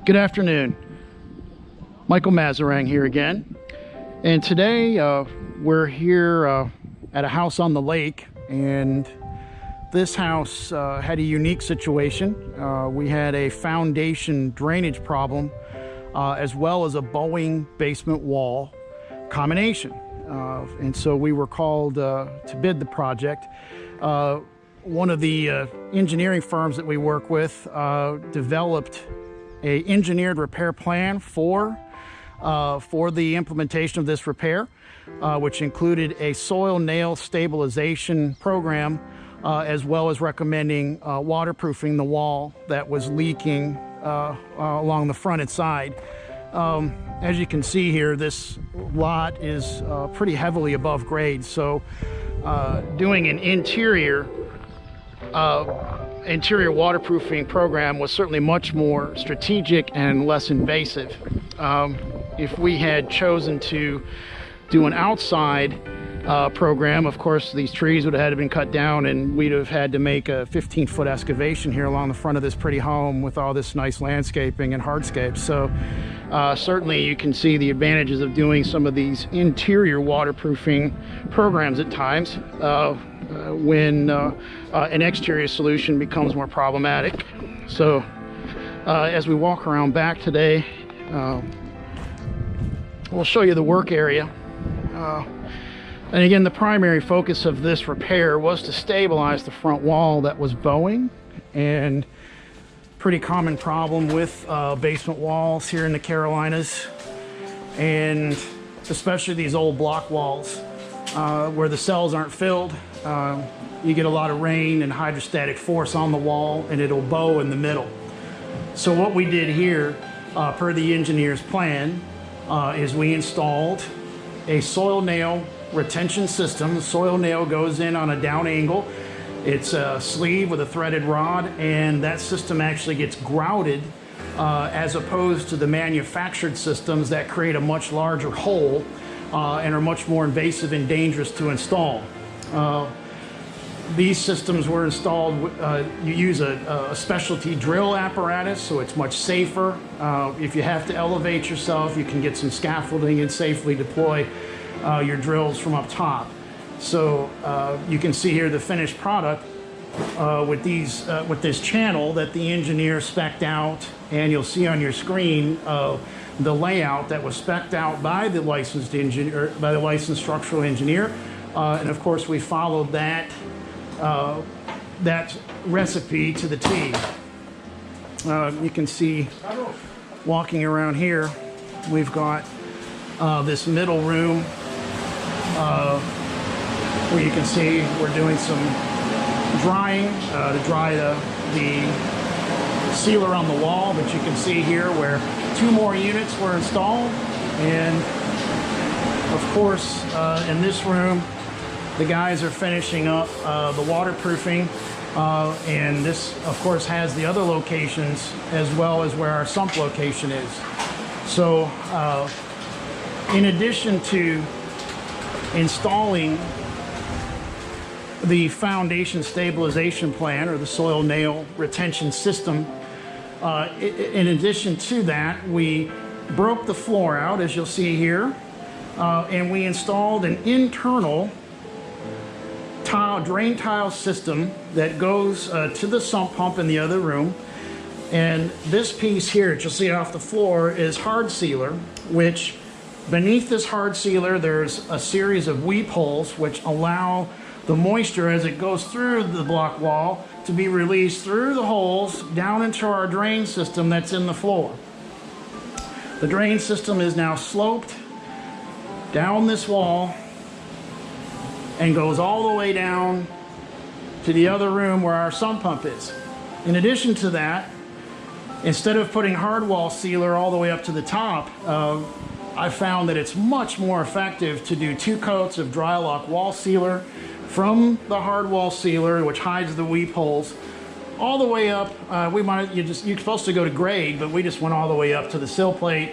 Good afternoon. Michael Mazarang here again. And today we're here at a house on the lake, and this house had a unique situation. We had a foundation drainage problem as well as a bowing basement wall combination. And so we were called to bid the project. One of the engineering firms that we work with developed a engineered repair plan for the implementation of this repair, which included a soil nail stabilization program, as well as recommending waterproofing the wall that was leaking along the front and side. As you can see here, this lot is pretty heavily above grade, so doing an interior waterproofing program was certainly much more strategic and less invasive. If we had chosen to do an outside program, of course these trees would have had to been cut down, and we'd have had to make a 15-foot excavation here along the front of this pretty home with all this nice landscaping and hardscapes. So certainly you can see the advantages of doing some of these interior waterproofing programs at times when an exterior solution becomes more problematic. So as we walk around back today, we'll show you the work area. And again, the primary focus of this repair was to stabilize the front wall that was bowing, and pretty common problem with basement walls here in the Carolinas, and especially these old block walls where the cells aren't filled. You get a lot of rain and hydrostatic force on the wall, and it'll bow in the middle. So what we did here, per the engineer's plan, is we installed a soil nail retention system. The soil nail goes in on a down angle. It's a sleeve with a threaded rod, and that system actually gets grouted as opposed to the manufactured systems that create a much larger hole and are much more invasive and dangerous to install. These systems were installed, you use a specialty drill apparatus, so it's much safer. If you have to elevate yourself, you can get some scaffolding and safely deploy your drills from up top. So you can see here the finished product with this channel that the engineer spec'd out, and you'll see on your screen the layout that was spec'd out by the licensed engineer, by the licensed structural engineer, and of course we followed that recipe to the T. You can see walking around here, we've got this middle room where you can see we're doing some drying to dry the sealer on the wall, but you can see here where 2 more units were installed. And of course in this room the guys are finishing up the waterproofing, and this of course has the other locations as well as where our sump location is. So in addition to installing the foundation stabilization plan, or the soil nail retention system, in addition to that, we broke the floor out, as you'll see here, and we installed an internal drain tile system that goes to the sump pump in the other room. And this piece here that you'll see off the floor is hard sealer, which beneath this hard sealer there's a series of weep holes which allow the moisture as it goes through the block wall to be released through the holes down into our drain system that's in the floor. The drain system is now sloped down this wall and goes all the way down to the other room where our sump pump is. In addition to that, instead of putting hard wall sealer all the way up to the top, I found that it's much more effective to do 2 coats of dry lock wall sealer from the hard wall sealer, which hides the weep holes, all the way up. You're supposed to go to grade, but we just went all the way up to the sill plate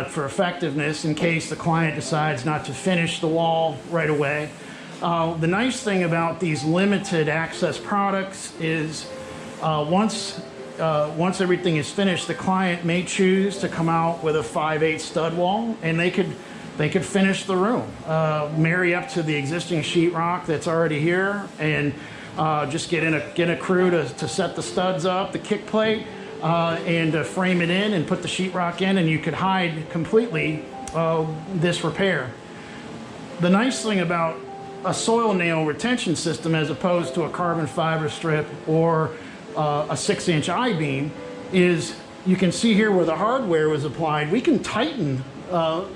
for effectiveness in case the client decides not to finish the wall right away. The nice thing about these limited access products is once once everything is finished, the client may choose to come out with a 5/8 stud wall, and they could finish the room, marry up to the existing sheetrock that's already here, and just get a crew to set the studs up, the kick plate, and frame it in and put the sheetrock in, and you could hide completely this repair. The nice thing about a soil nail retention system as opposed to a carbon fiber strip or a 6-inch I-beam is you can see here where the hardware was applied. We can tighten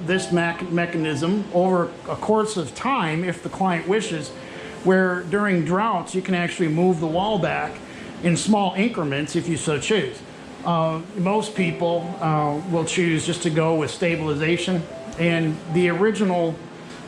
this mechanism over a course of time if the client wishes, where during droughts you can actually move the wall back in small increments if you so choose. Most people will choose just to go with stabilization, and the original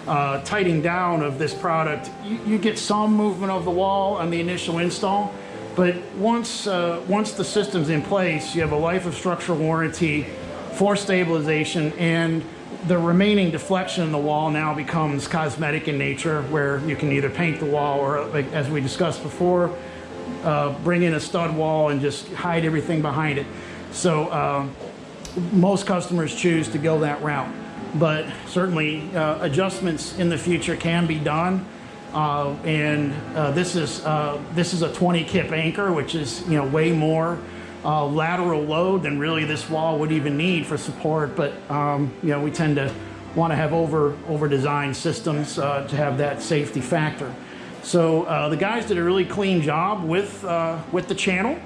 tightening down of this product, you get some movement of the wall on the initial install, but once the system's in place, you have a life of structural warranty for stabilization, and the remaining deflection in the wall now becomes cosmetic in nature, where you can either paint the wall or, like, as we discussed before, bring in a stud wall and just hide everything behind it. So most customers choose to go that route, but certainly adjustments in the future can be done. This is a 20 kip anchor, which is way more lateral load than really this wall would even need for support. But we tend to want to have over designed systems to have that safety factor. So the guys did a really clean job with the channel,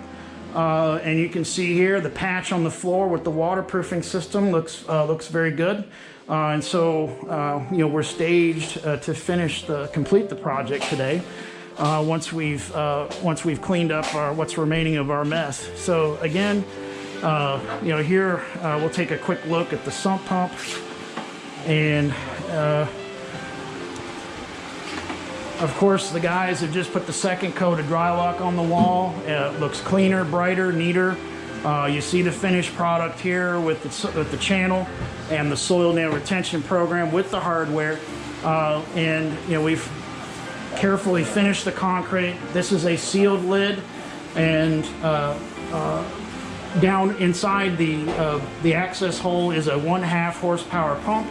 and you can see here the patch on the floor with the waterproofing system looks very good. And so we're staged to complete the project today. Once we've cleaned up what's remaining of our mess. So again, here we'll take a quick look at the sump pump, and of course the guys have just put the second coat of Drylock on the wall. It looks cleaner, brighter, neater. You see the finished product here with the channel and the soil nail retention program with the hardware, and we've carefully finished the concrete. This is a sealed lid, and down inside the access hole is a 1/2 horsepower pump,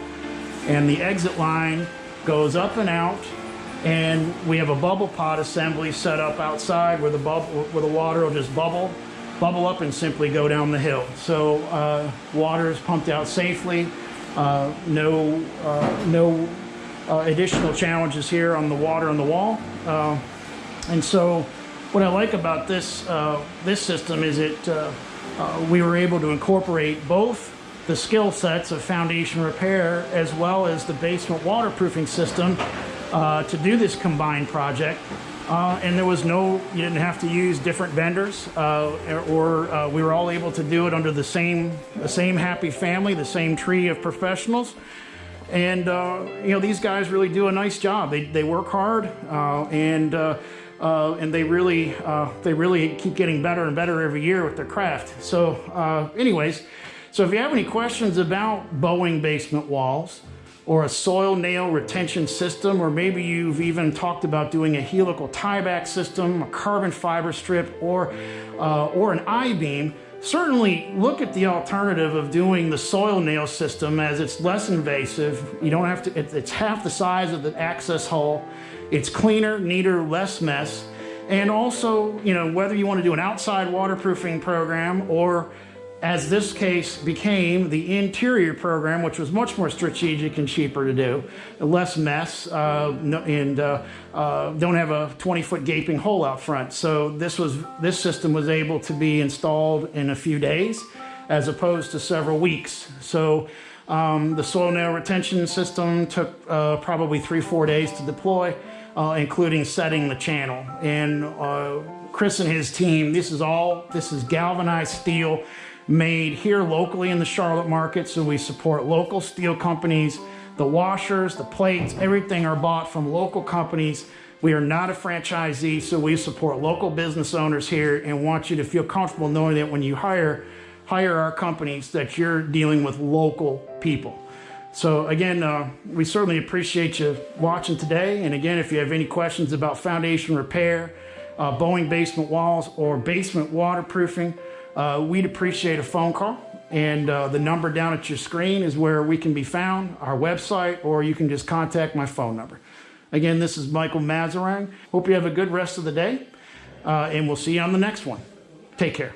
and the exit line goes up and out, and we have a bubble pot assembly set up outside where the water will just bubble up and simply go down the hill. So water is pumped out safely. No additional challenges here on the water on the wall. And so what I like about this system is we were able to incorporate both the skill sets of foundation repair as well as the basement waterproofing system to do this combined project. And you didn't have to use different vendors, or we were all able to do it under the same happy family, the same tree of professionals. And these guys really do a nice job. They work hard, and they really keep getting better and better every year with their craft. So anyways, so if you have any questions about bowing basement walls, or a soil nail retention system, or maybe you've even talked about doing a helical tieback system, a carbon fiber strip, or an I-beam, certainly look at the alternative of doing the soil nail system, as it's less invasive. You don't have to, it's half the size of the access hole. It's cleaner, neater, less mess. And also, whether you want to do an outside waterproofing program, or as this case became, the interior program, which was much more strategic and cheaper to do, less mess, and don't have a 20-foot gaping hole out front. So this system was able to be installed in a few days, as opposed to several weeks. So the soil nail retention system took probably 3-4 days to deploy, including setting the channel. And Chris and his team, this is galvanized steel, made here locally in the Charlotte market, so we support local steel companies. The washers, the plates, everything are bought from local companies. We are not a franchisee, so we support local business owners here and want you to feel comfortable knowing that when you hire our companies, that you're dealing with local people. So again, we certainly appreciate you watching today. And again, if you have any questions about foundation repair, bowing basement walls, or basement waterproofing, we'd appreciate a phone call. And the number down at your screen is where we can be found, our website, or you can just contact my phone number. Again, this is Michael Mazarang. Hope you have a good rest of the day, and we'll see you on the next one. Take care.